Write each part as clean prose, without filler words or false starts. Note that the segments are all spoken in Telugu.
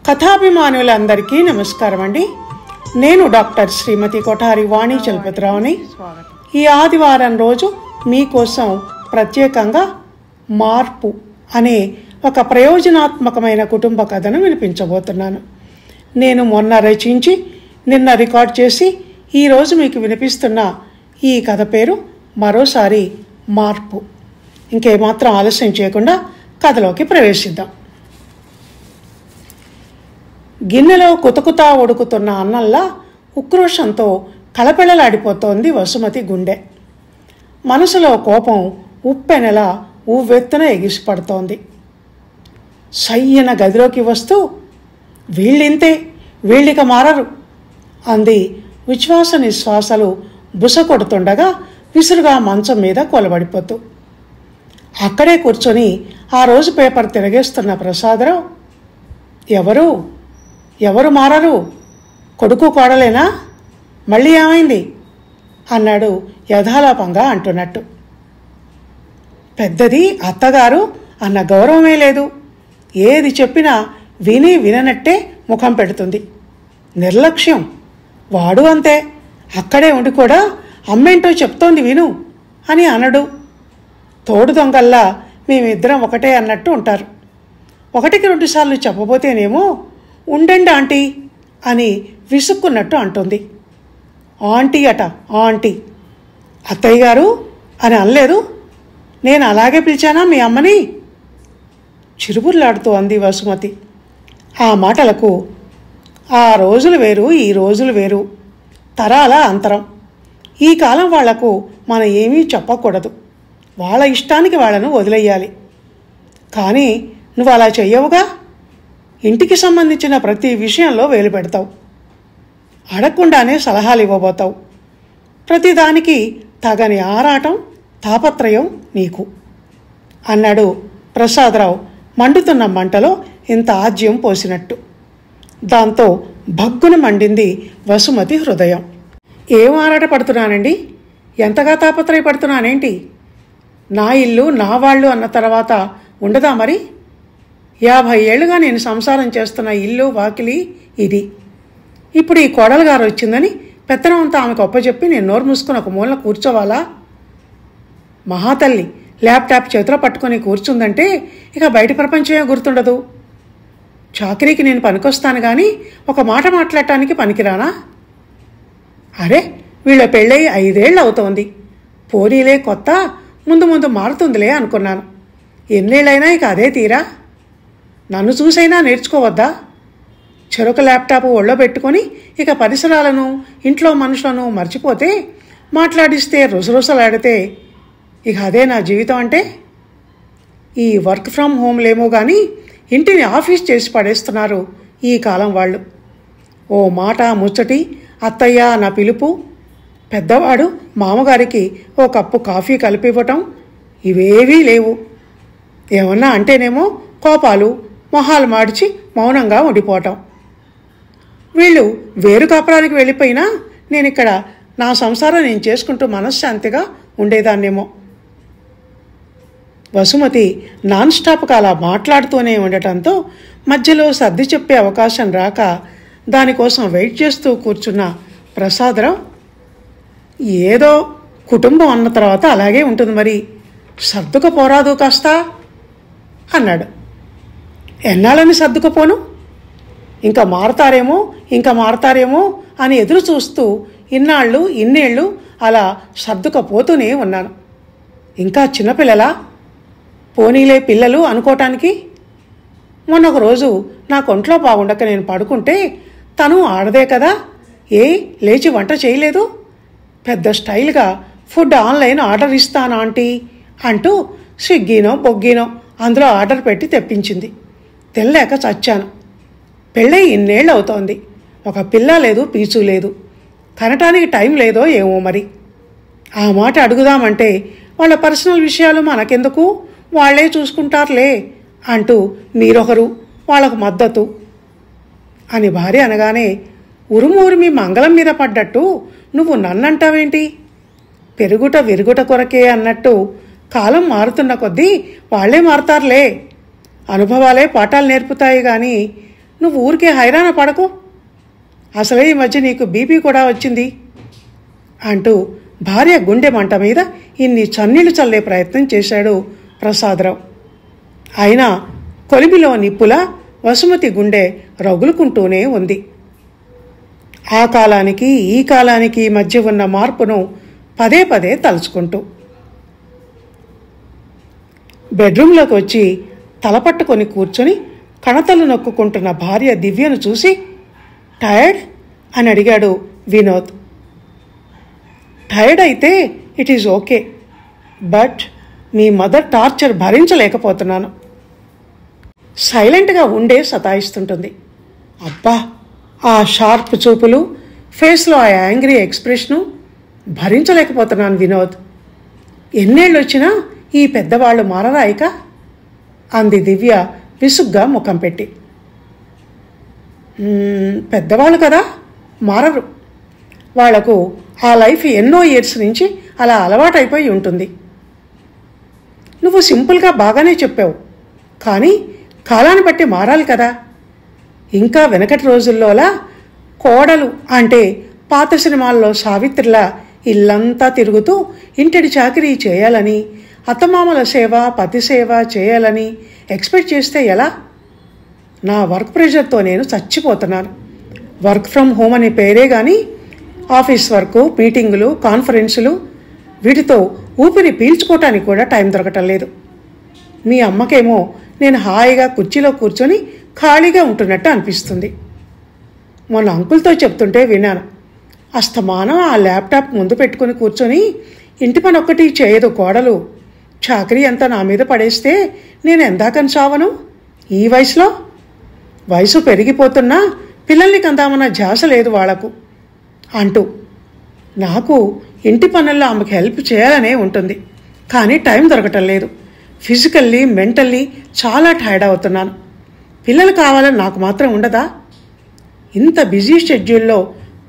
కథాభిమానులందరికీ నమస్కారం అండి. నేను డాక్టర్ శ్రీమతి కొఠారి వాణి చలపతిరావుని. ఈ ఆదివారం రోజు మీకోసం ప్రత్యేకంగా మార్పు అనే ఒక ప్రయోజనాత్మకమైన కుటుంబ కథను వినిపించబోతున్నాను. నేను మొన్న రచించి నిన్న రికార్డ్ చేసి ఈరోజు మీకు వినిపిస్తున్న ఈ కథ పేరు మరోసారి మార్పు. ఇంకేమాత్రం ఆలస్యం చేయకుండా కథలోకి ప్రవేశిద్దాం. గిన్నెలో కుతకుతా ఉడుకుతున్న అన్నంలా ఉక్రోషంతో కళపెళలాడిపోతోంది వసుమతి గుండె. మనసులో కోపం ఉప్పెనెలా ఉవ్వెత్తున ఎగిసిపడుతోంది. సయ్యన గదిలోకి వస్తూ వీళ్ళింతే, వీళ్ళిక మారరు అంది. విశ్వాస నిశ్వాసాలు బుసకొడుతుండగా విసురుగా మంచం మీద కొలబడిపోతూ అక్కడే కూర్చొని ఆ రోజు పేపర్ తిరగేస్తున్న ప్రసాదరావు, ఎవరు మారరు, కొడుకు కోడలేనా, మళ్ళీ ఏమైంది అన్నాడు యథాలాపంగా అంటున్నట్టు. పెద్దది అత్తగారు అన్న గౌరవమే లేదు. ఏది చెప్పినా విననట్టే ముఖం పెడుతుంది. నిర్లక్ష్యం. వాడు అంతే, అక్కడే ఉండి కూడా అమ్మేంటో చెప్తోంది విను అని అనడు. తోడు దొంగల్లా మేమిద్దరం ఒకటే అన్నట్టు ఉంటారు. 1-2 సార్లు చెప్పబోతేనేమో ఉండండి ఆంటీ అని విసుక్కున్నట్టు అంటుంది. ఆంటీ అట, ఆంటీ. అత్తయ్య గారు అని అనలేదు. నేను అలాగే పిలిచానా మీ అమ్మని? చిరుబుర్లాడుతూ అంది వసుమతి. ఆ మాటలకు ఆ రోజులు వేరు, ఈ రోజులు వేరు, తరాల అంతరం. ఈ కాలం వాళ్లకు మనం ఏమీ చెప్పకూడదు. వాళ్ళ ఇష్టానికి వాళ్ళను వదిలేయాలి. కానీ నువ్వు అలా చెయ్యవుగా. ఇంటికి సంబంధించిన ప్రతి విషయంలో వేలు పెడతావు. అడగకుండానే సలహాలు ఇవ్వబోతావు. ప్రతిదానికి తగని ఆరాటం, తాపత్రయం నీకు అన్నాడు ప్రసాదరావు మండుతున్న మంటలో ఇంత ఆజ్యం పోసినట్టు. దాంతో భగ్గున మండింది వసుమతి హృదయం. ఏం ఆరాట పడుతున్నానండి, ఎంతగా తాపత్రయపడుతున్నానేంటి? నా ఇల్లు నా వాళ్ళు అన్న తర్వాత ఉండదా మరి? 50 ఏళ్లుగా నేను సంసారం చేస్తున్న ఇల్లు వాకిలి ఇది. ఇప్పుడు ఈ కోడలు గారు వచ్చిందని పెత్తనం అంతా ఆమెకు అప్పచెప్పి నేను నోరు మూసుకుని ఒక మూలన కూర్చోవాలా? మహాతల్లి ల్యాప్టాప్ చేతిలో పట్టుకొని కూర్చుందంటే ఇక బయట ప్రపంచమే గుర్తుండదు. చాకరీకి నేను పనికొస్తాను కానీ ఒక మాట మాట్లాడటానికి పనికిరానా? అరే, వీళ్ళ పెళ్ళై 5 ఏళ్ళు అవుతోంది. పోనీలే, కొత్త, ముందు మారుతుందిలే అనుకున్నాను. ఎన్నేళ్ళైనా ఇక అదే తీరా. నన్ను చూసైనా నేర్చుకోవద్దా? చెరొక ల్యాప్టాప్ ఒళ్ళో పెట్టుకొని ఇక పరిసరాలను, ఇంట్లో మనుషులను మర్చిపోతే, మాట్లాడిస్తే రుసరుసలాడితే ఇక అదే నా జీవితం అంటే? ఈ వర్క్ ఫ్రమ్ హోమ్లేమో కానీ ఇంటిని ఆఫీస్ చేసి పడేస్తున్నారు ఈ కాలం వాళ్ళు. ఓ మాట ముచ్చటి అత్తయ్య నా పిలుపు, పెద్దవాడు మామగారికి ఓ కప్పు కాఫీ కలిపివ్వటం, ఇవేవీ లేవు. ఏమన్నా అంటేనేమో కోపాలు, మొహాలు మాడిచి మౌనంగా ఉండిపోవటం. వీళ్ళు వేరు కాపురానికి వెళ్ళిపోయినా నేనిక్కడ నా సంసారం నేను చేసుకుంటూ మనశ్శాంతిగా ఉండేదాన్నేమో. వసుమతి నాన్ స్టాప్గా అలా మాట్లాడుతూనే ఉండటంతో మధ్యలో సర్ది చెప్పే అవకాశం రాక దానికోసం వెయిట్ చేస్తూ కూర్చున్న ప్రసాదరావు, ఏదో కుటుంబం అన్న తర్వాత అలాగే ఉంటుంది మరి, సర్దుకపోరాదు కాస్త అన్నాడు. ఎన్నాళ్ళని సర్దుకుపోను? ఇంకా మారతారేమో అని ఎదురు చూస్తూ ఇన్నేళ్ళు అలా సర్దుకపోతూనే ఉన్నాను. ఇంకా చిన్నపిల్లలా? పోనీలే పిల్లలు అనుకోవటానికి. మొన్న ఒక రోజు నా కొంట్లో బాగుండక నేను పడుకుంటే తను ఆడదే కదా, లేచి వంట చేయలేదు. పెద్ద స్టైల్గా ఫుడ్ ఆన్లైన్ ఆర్డర్ ఇస్తాను ఆంటీ అంటూ స్విగ్గీనో బొగ్గీనో అందులో ఆర్డర్ పెట్టి తెప్పించింది. తెల్లాక చచ్చాను. పెళ్ళై ఇన్నేళ్ళు అవుతోంది. ఒక పిల్ల లేదు, పీచు లేదు. కనటానికి టైం లేదో ఏమో మరి. ఆ మాట అడుగుదామంటే వాళ్ళ పర్సనల్ విషయాలు మనకెందుకు, వాళ్లే చూసుకుంటారులే అంటూ మీరొకరు, వాళ్లకు మద్దతు అని భార్య అనగానే ఉరుమి మంగళం మీద పడ్డట్టు నువ్వు నన్నంటావేంటి? పెరుగుట విరుగుట కొరకే అన్నట్టు కాలం మారుతున్న కొద్దీ వాళ్లే మారుతారులే. అనుభవాలే పాఠాలు నేర్పుతాయి కానీ నువ్వు ఊరికే హైరాణ పడకు. అసలే ఈ మధ్య నీకు బీపీ కూడా వచ్చింది అంటూ భార్య గుండె మంట మీద ఇన్ని చన్నీళ్లు చల్లే ప్రయత్నం చేశాడు ప్రసాదరావు. అయినా కొలిమిలో నిప్పులా వసుమతి గుండె రగులుకుంటూనే ఉంది. ఆ కాలానికి ఈ కాలానికి మధ్య ఉన్న మార్పును పదే పదే తలుచుకుంటూ బెడ్రూంలోకి వచ్చి తలపట్టుకొని కూర్చొని కణతలు నొక్కుంటున్న భార్య దివ్యను చూసి, టైర్డ్ అని అడిగాడు వినోద్. టైర్డ్ అయితే ఇట్ ఈజ్ ఓకే, బట్ మీ మదర్ టార్చర్ భరించలేకపోతున్నాను. సైలెంట్గా ఉండే సతాయిస్తుంటుంది. అబ్బా, ఆ షార్ప్ చూపులు, ఫేస్లో ఆ యాంగ్రీ ఎక్స్ప్రెషను భరించలేకపోతున్నాను వినోద్. ఎన్నేళ్ళు వచ్చినా ఈ పెద్దవాళ్ళు మారరాయిక అంది దివ్య విసుగ్గా ముఖం పెట్టి. పెద్దవాళ్ళు కదా, మారరు. వాళ్లకు ఆ లైఫ్ ఎన్నో ఇయర్స్ నుంచి అలా అలవాటైపోయి ఉంటుంది. నువ్వు సింపుల్గా బాగానే చెప్పావు, కానీ కాలాన్ని బట్టి మారాలి కదా. ఇంకా వెనకటి రోజుల్లోలా కోడలు అంటే పాత సినిమాల్లో సావిత్రిలా ఇల్లంతా తిరుగుతూ ఇంటిడి చాకిరీ చేయాలని, అత్తమామల సేవ పతి సేవ చేయాలని ఎక్స్పెక్ట్ చేస్తే ఎలా? నా వర్క్ ప్రెషర్తో నేను చచ్చిపోతున్నాను. వర్క్ ఫ్రమ్ హోమ్ అనే పేరే కానీ ఆఫీస్ వర్క్, మీటింగులు, కాన్ఫరెన్సులు, వీటితో ఊపిరి పీల్చుకోవటానికి కూడా టైం దొరకటం లేదు. మీ అమ్మకేమో నేను హాయిగా కుర్చీలో కూర్చొని ఖాళీగా ఉంటున్నట్టు అనిపిస్తుంది. మొన్న అంకుల్తో చెప్తుంటే విన్నాను, అస్తమానం ఆ ల్యాప్టాప్ ముందు పెట్టుకుని కూర్చొని ఇంటి పని ఒక్కటి చేయదు కోడలు. చాకరీ అంతా నా మీద పడేస్తే నేను ఎందాకని చావను ఈ వయసులో? వయసు పెరిగిపోతున్నా పిల్లల్ని కందామన్న ధ్యాస లేదు వాళ్లకు అంటూ. నాకు ఇంటి పనుల్లో ఆమెకు హెల్ప్ చేయాలనే ఉంటుంది, కానీ టైం దొరకటం లేదు. ఫిజికల్లీ మెంటల్లీ చాలా టైర్డ్ అవుతున్నాను. పిల్లలు కావాలని నాకు మాత్రం ఉండదా? ఇంత బిజీ షెడ్యూల్లో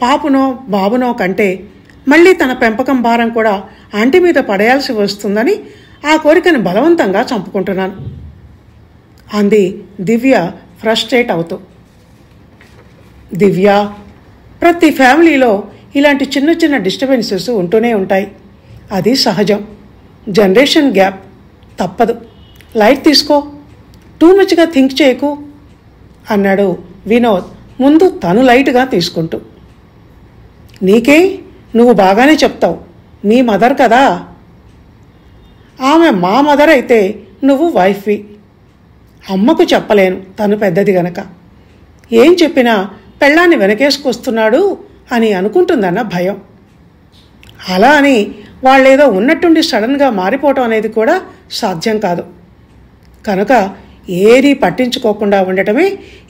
పాపునో బాబునో కంటే మళ్ళీ తన పెంపకం భారం కూడా ఆంటీ మీద పడేయాల్సి వస్తుందని ఆ కోరికను బలవంతంగా చంపుకుంటున్నాను అంది దివ్య ఫ్రస్ట్రేట్ అవుతూ. దివ్య, ప్రతి ఫ్యామిలీలో ఇలాంటి చిన్న చిన్న డిస్టర్బెన్సెస్ ఉంటూనే ఉంటాయి. అది సహజం. జనరేషన్ గ్యాప్ తప్పదు. లైట్ తీసుకో, టూ మచ్గా థింక్ చేయకు అన్నాడు వినోద్ ముందు తను లైట్గా తీసుకుంటూ. నీకే, నువ్వు బాగానే చెప్తావు, మీ మదర్ కదా. ఆమె మా మదర్ అయితే నువ్వు వైఫ్వి. అమ్మకు చెప్పలేను, తను పెద్దది గనక. ఏం చెప్పినా పెళ్ళాన్ని వెనకేసుకొస్తున్నాడు అని అనుకుంటుందన్న భయం. అలా అని వాళ్ళేదో ఉన్నట్టుండి సడన్గా మారిపోవటం అనేది కూడా సాధ్యం కాదు. కనుక ఏదీ పట్టించుకోకుండా ఉండటమే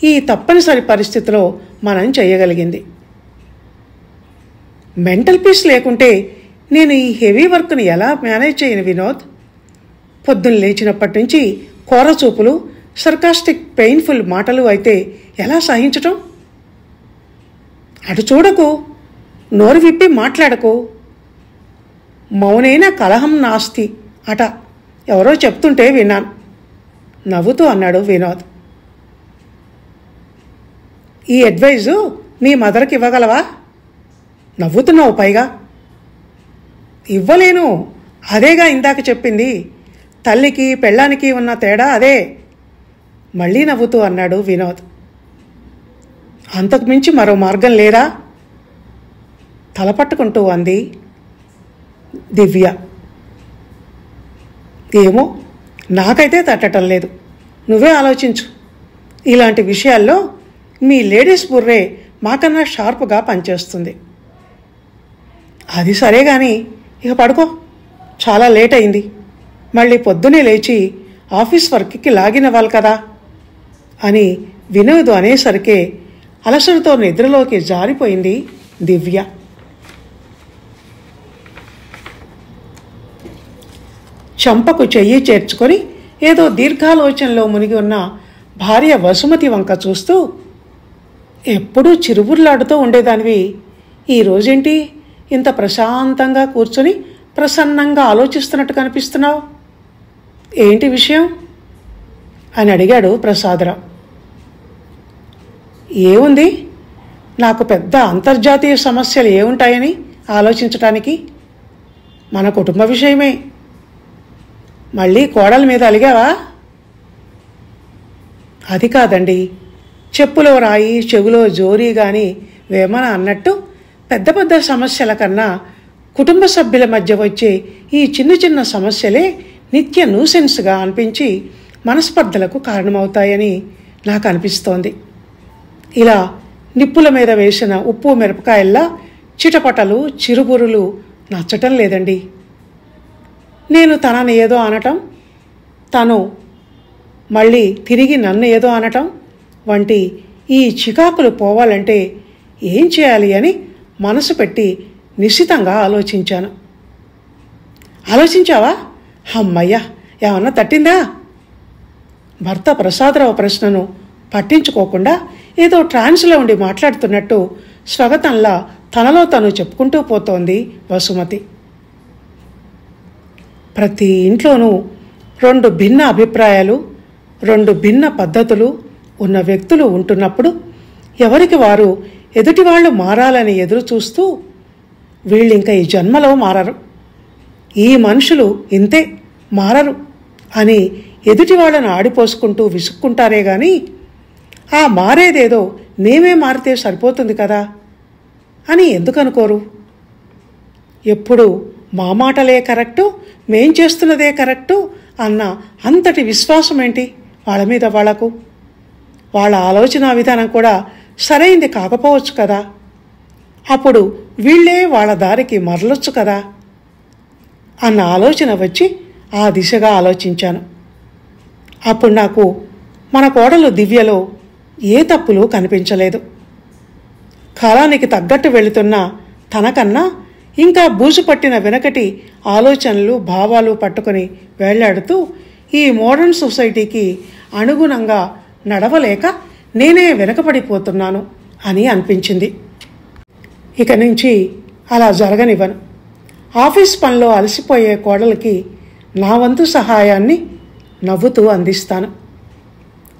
ఈ తప్పనిసరి పరిస్థితిలో మనం చేయగలిగింది. మెంటల్ పీస్ లేకుంటే నేను ఈ హెవీ వర్క్ని ఎలా మేనేజ్ చేయను వినోద్? పొద్దున్న లేచినప్పటి నుంచి కోరచూపులు, సర్కాస్టిక్ పెయిన్ఫుల్ మాటలు అయితే ఎలా సహించటం? అటు చూడకు, నోరు విప్పి మాట్లాడకు. మౌనైన కలహం నాస్తి అట ఎవరో చెప్తుంటే విన్నాను నవ్వుతూ అన్నాడు వినోద్. ఈ అడ్వైజు మీ మదర్కి ఇవ్వగలవా? నవ్వుతున్నావు పైగా. ఇవ్వలేను, అదేగా ఇందాక చెప్పింది. తల్లికి పెళ్ళానికి ఉన్న తేడా అదే మళ్ళీ నవ్వుతూ అన్నాడు వినోద్. అంతకుమించి మరో మార్గం లేదా? తలపట్టుకుంటూ అంది దివ్య. ఏమో, నాకైతే తట్టడం లేదు. నువ్వే ఆలోచించు. ఇలాంటి విషయాల్లో మీ లేడీస్ బుర్రే మాకన్నా షార్ప్గా పనిచేస్తుంది. అది సరే కానీ ఇక పడుకో, చాలా లేట్ అయింది. మళ్ళీ పొద్దునే లేచి ఆఫీస్ వర్క్కి లాగిన్ అవ్వాలి కదా అని వినోద్ అనేసరికే అలసటతో నిద్రలోకి జారిపోయింది దివ్య. చంపకు చెయ్యి చేర్చుకొని ఏదో దీర్ఘాలోచనలో మునిగి ఉన్న భార్య వసుమతి వంక చూస్తూ, ఎప్పుడూ చిరుబుర్లాడుతూ ఉండేదానివి, ఈరోజేంటి ఇంత ప్రశాంతంగా కూర్చొని ప్రసన్నంగా ఆలోచిస్తున్నట్టు కనిపిస్తున్నావు? ఏంటి విషయం అని అడిగాడు ప్రసాదరావు. ఏముంది, నాకు పెద్ద అంతర్జాతీయ సమస్యలు ఏముంటాయని ఆలోచించటానికి? మన కుటుంబ విషయమే. మళ్ళీ కోడల మీద అలిగావా? అది కాదండి, చెప్పులో రాయి చెవులో జోరీ గాని వేమన అన్నట్టు పెద్ద పెద్ద సమస్యల కన్నా కుటుంబ సభ్యుల మధ్య వచ్చే ఈ చిన్న చిన్న సమస్యలే నిత్య న్యూసెన్స్గా అనిపించి మనస్పర్ధలకు కారణమవుతాయని నాకు అనిపిస్తోంది. ఇలా నిప్పుల మీద వేసిన ఉప్పు మిరపకాయల్లా చిటపటలు చిరుబురులు నచ్చటం లేదండి. నేను తనని ఏదో అనటం, తను మళ్ళీ తిరిగి నన్ను ఏదో అనటం వంటి ఈ చికాకులు పోవాలంటే ఏం చేయాలి అని మనసు పెట్టి నిశితంగా ఆలోచించాను. ఆలోచించావా? అమ్మయ్యా, ఏమన్నా తట్టిందా? భర్త ప్రసాదరావు ప్రశ్నను పట్టించుకోకుండా ఏదో ట్రాన్స్లో ఉండి మాట్లాడుతున్నట్టు స్వగతంలా తనలో తను చెప్పుకుంటూ పోతోంది వసుమతి. ప్రతి ఇంట్లోనూ 2 భిన్న అభిప్రాయాలు, 2 భిన్న పద్ధతులు ఉన్న వ్యక్తులు ఉంటున్నప్పుడు ఎవరికి వారు ఎదుటివాళ్లు మారాలని ఎదురు చూస్తూ వీళ్ళింక ఈ జన్మలో మారరు, ఈ మనుషులు ఇంతే మారరు అని ఎదుటి వాళ్ళను ఆడిపోసుకుంటూ విసుక్కుంటారే గాని ఆ మారేదేదో మేమే మారితే సరిపోతుంది కదా అని ఎందుకనుకోరు? ఎప్పుడు మా మాటలే కరెక్టు, మేం చేస్తున్నదే కరెక్టు అన్న అంతటి విశ్వాసం ఏంటి వాళ్ళ మీద వాళ్లకు? వాళ్ళ ఆలోచన విధానం కూడా సరైంది కాకపోవచ్చు కదా. అప్పుడు వీళ్లే వాళ్ళ దారికి మరలొచ్చు కదా అన్న ఆలోచన వచ్చి ఆ దిశగా ఆలోచించాను. అప్పుడు నాకు మన కోడలు దివ్యలో ఏ తప్పులు కనిపించలేదు. కాలానికి తగ్గట్టు వెళుతున్న తనకన్నా ఇంకా బూజు పట్టిన వెనకటి ఆలోచనలు భావాలు పట్టుకొని వేళ్లాడుతూ ఈ మోడర్న్ సొసైటీకి అనుగుణంగా నడవలేక నేనే వెనకబడిపోతున్నాను అని అనిపించింది. ఇక నుంచి అలా జరగనివ్వను. ఆఫీస్ పనిలో అలసిపోయే కోడలికి నా వంతు సహాయాన్ని నవ్వుతూ అందిస్తాను.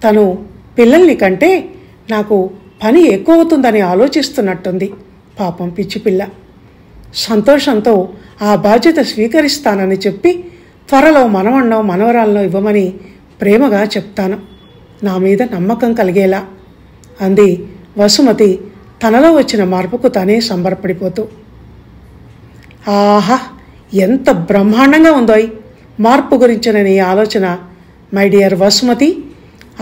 తను పిల్లల్ని కంటే నాకు పని ఎక్కువ అవుతుందని ఆలోచిస్తున్నట్టుంది పాపం పిచ్చి పిల్ల. సంతోషంతో ఆ బాధ్యత స్వీకరిస్తానని చెప్పి త్వరలో మనవణ్ణో మనవరాలను ఇవ్వమని ప్రేమగా చెప్తాను, నా మీద నమ్మకం కలిగేలా అంది వసుమతి తనలో వచ్చిన మార్పుకు తనే సంబరపడిపోతూ. ఆహా, ఎంత బ్రహ్మాండంగా ఉందోయ్ మార్పు గురించిన నీ ఆలోచన మై డియర్ వసుమతి,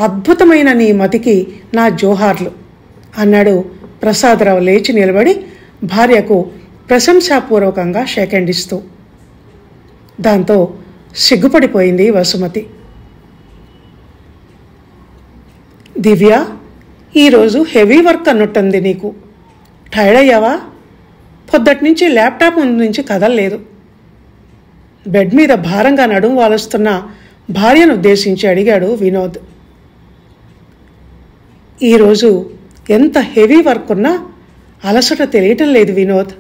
అద్భుతమైన నీ మతికి నా జోహార్లు అన్నాడు ప్రసాదరావు లేచి నిలబడి భార్యకు ప్రశంసాపూర్వకంగా షేక్ హ్యాండ్ ఇస్తూ. దాంతో సిగ్గుపడిపోయింది వసుమతి. దివ్య, ఈరోజు హెవీ వర్క్ అన్నట్టుంది నీకు. టైర్డ్ అయ్యావా? పొద్దటి నుంచి ల్యాప్టాప్ ముందు నుంచి కదలలేదు. బెడ్ మీద భారంగా నడుము వాలుస్తున్న భార్యను ఉద్దేశించి అడిగాడు వినోద్. ఈరోజు ఎంత హెవీ వర్క్ ఉన్నా అలసట తెలియటం లేదు వినోద్.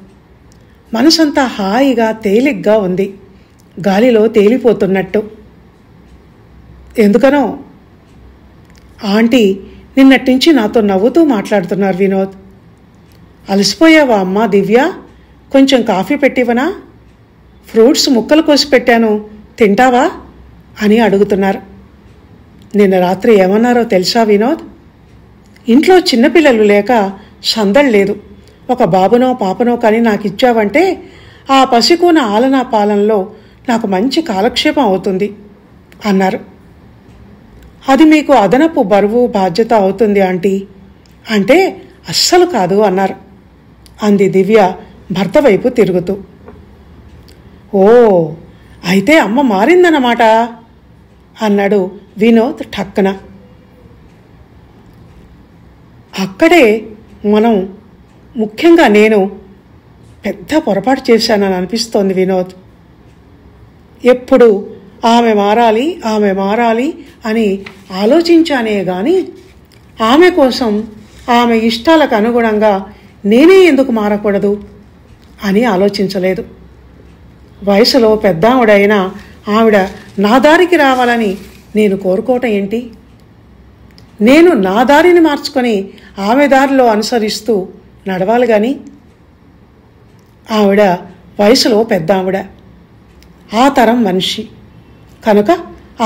మనసంతా హాయిగా తేలిగ్గా ఉంది, గాలిలో తేలిపోతున్నట్టు. ఎందుకనో? ఆంటీ నిన్నట్టించి నాతో నవ్వుతూ మాట్లాడుతున్నారు వినోద్. అలసిపోయావా అమ్మా దివ్య? కొంచెం కాఫీ పెట్టివనా? ఫ్రూట్స్ ముక్కలు కోసి పెట్టాను, తింటావా అని అడుగుతున్నారు. నిన్న రాత్రి ఏమన్నారో తెలుసా వినోద్? ఇంట్లో చిన్నపిల్లలు లేక సందడి లేదు, ఒక బాబునో పాపనో కానీ నాకు ఇచ్చావంటే ఆ పసికూన ఆలనా పాలనలో నాకు మంచి కాలక్షేపం అవుతుంది అన్నారు. అది మీకు అదనపు బరువు బాధ్యత అవుతుంది ఆంటీ అంటే అస్సలు కాదు అన్నారు అంది దివ్య భర్త వైపు తిరుగుతూ. ఓ, అయితే అమ్మ మారిందన్నమాట అన్నాడు వినోద్ ఠక్కన. అక్కడే మనం, ముఖ్యంగా నేను పెద్ద పొరపాటు చేశానని అనిపిస్తోంది వినోద్. ఎప్పుడు ఆమె మారాలి ఆమె మారాలి అని ఆలోచించానే గాని ఆమె కోసం ఆమె ఇష్టాలకు అనుగుణంగా నేనే ఎందుకు మారకూడదు అని ఆలోచించలేదు. వయసులో పెద్దావిడైన ఆవిడ నా దారికి రావాలని నేను కోరుకోవటం ఏంటి? నేను నా దారిని మార్చుకొని ఆమె దారిలో అనుసరిస్తూ నడవాలి కానీ. ఆవిడ వయసులో పెద్ద ఆవిడ, ఆ తరం మనిషి కనుక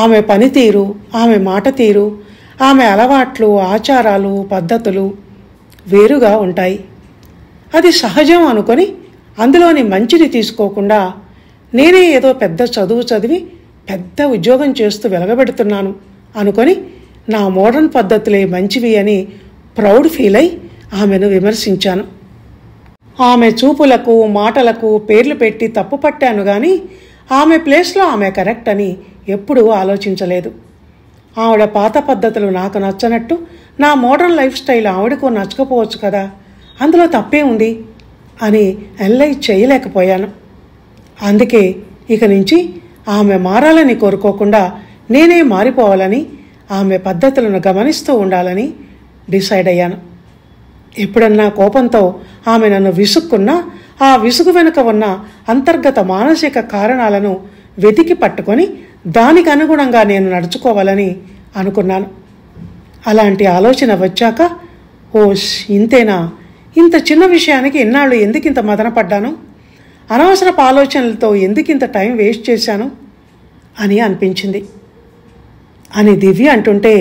ఆమె పనితీరు, ఆమె మాట తీరు, ఆమె అలవాట్లు, ఆచారాలు, పద్ధతులు వేరుగా ఉంటాయి. అది సహజం అనుకొని అందులోని మంచిని తీసుకోకుండా నేనే ఏదో పెద్ద చదువు చదివి పెద్ద ఉద్యోగం చేస్తూ వెలగబెడుతున్నాను అనుకొని నా మోడర్న్ పద్ధతులే మంచివి అని ప్రౌడ్ ఫీల్ అయి ఆమెను విమర్శించాను. ఆమె చూపులకు, మాటలకు పేర్లు పెట్టి తప్పు పట్టాను కానీ ఆమె ప్లేస్లో ఆమె కరెక్ట్ అని ఎప్పుడూ ఆలోచించలేదు. ఆవిడ పాత పద్ధతులు నాకు నచ్చనట్టు నా మోడర్న్ లైఫ్ స్టైల్ ఆవిడకు నచ్చకపోవచ్చు కదా, అందులో తప్పే ఉంది అని అనలైజ్ చేయలేకపోయాను. అందుకే ఇక నుంచి ఆమె మారాలని కోరుకోకుండా నేనే మారిపోవాలని, ఆమె పద్ధతులను గమనిస్తూ ఉండాలని డిసైడ్ అయ్యాను. ఎప్పుడన్నా కోపంతో ఆమె నన్ను విసుక్కున్నా ఆ విసుగు వెనుక ఉన్న అంతర్గత మానసిక కారణాలను వెతికి పట్టుకొని దానికి అనుగుణంగా నేను నడుచుకోవాలని అనుకున్నాను. అలాంటి ఆలోచన వచ్చాక ఓష్ ఇంతేనా, ఇంత చిన్న విషయానికి ఇన్నాళ్ళు ఎందుకింత మదనపడ్డాను, అనవసరపు ఆలోచనలతో ఎందుకింత టైం వేస్ట్ చేశాను అని అనిపించింది అని దివ్య అంటుంటే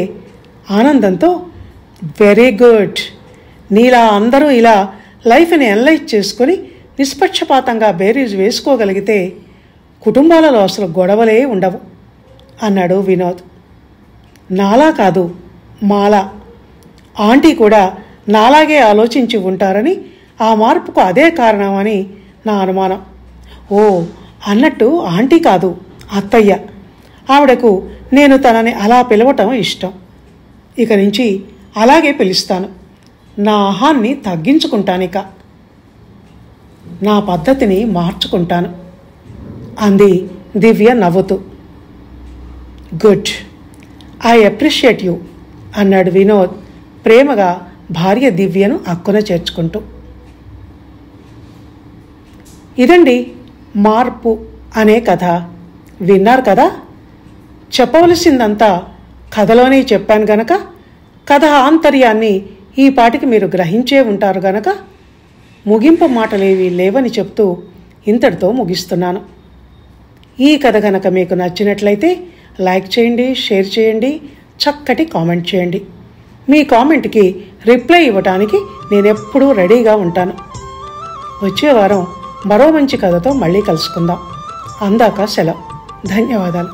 ఆనందంతో వెరీ గుడ్, నీలా అందరూ ఇలా లైఫ్ని అనలైజ్ చేసుకొని నిష్పక్షపాతంగా బేరీజ్ వేసుకోగలిగితే కుటుంబాలలో అసలు గొడవలే ఉండవు అన్నాడు వినోద్. నాలా కాదు, మాలా ఆంటీ కూడా నాలాగే ఆలోచించి ఉంటారని, ఆ మార్పుకు అదే కారణమని నా అనుమానం. ఓ అన్నట్టు ఆంటీ కాదు, అత్తయ్య. ఆవిడకు నేను తనని అలా పిలవటం ఇష్టం. ఇక నుంచి అలాగే పిలుస్తాను. నా అహాన్ని తగ్గించుకుంటానిక, నా పద్ధతిని మార్చుకుంటాను అంది దివ్య నవ్వుతూ. గుడ్, ఐ అప్రిషియేట్ యూ అన్నాడు వినోద్ ప్రేమగా భార్య దివ్యను అక్కున చేర్చుకుంటూ. ఇదండి మార్పు అనే కథ. విన్నారు కదా. చెప్పవలసిందంతా కథలోనే చెప్పాను గనక కథ ఆంతర్యాన్ని ఈ పాటికి మీరు గ్రహించే ఉంటారు గనక ముగింపు మాటలేవి లేవని చెప్తూ ఇంతటితో ముగిస్తున్నాను. ఈ కథ గనక మీకు నచ్చినట్లయితే లైక్ చేయండి, షేర్ చేయండి, చక్కటి కామెంట్ చేయండి. మీ కామెంట్కి రిప్లై ఇవ్వటానికి నేను ఎప్పుడూ రెడీగా ఉంటాను. వచ్చే వారం మరో మంచి కథతో మళ్ళీ కలుసుకుందాం. అందాక సెలవు. ధన్యవాదాలు.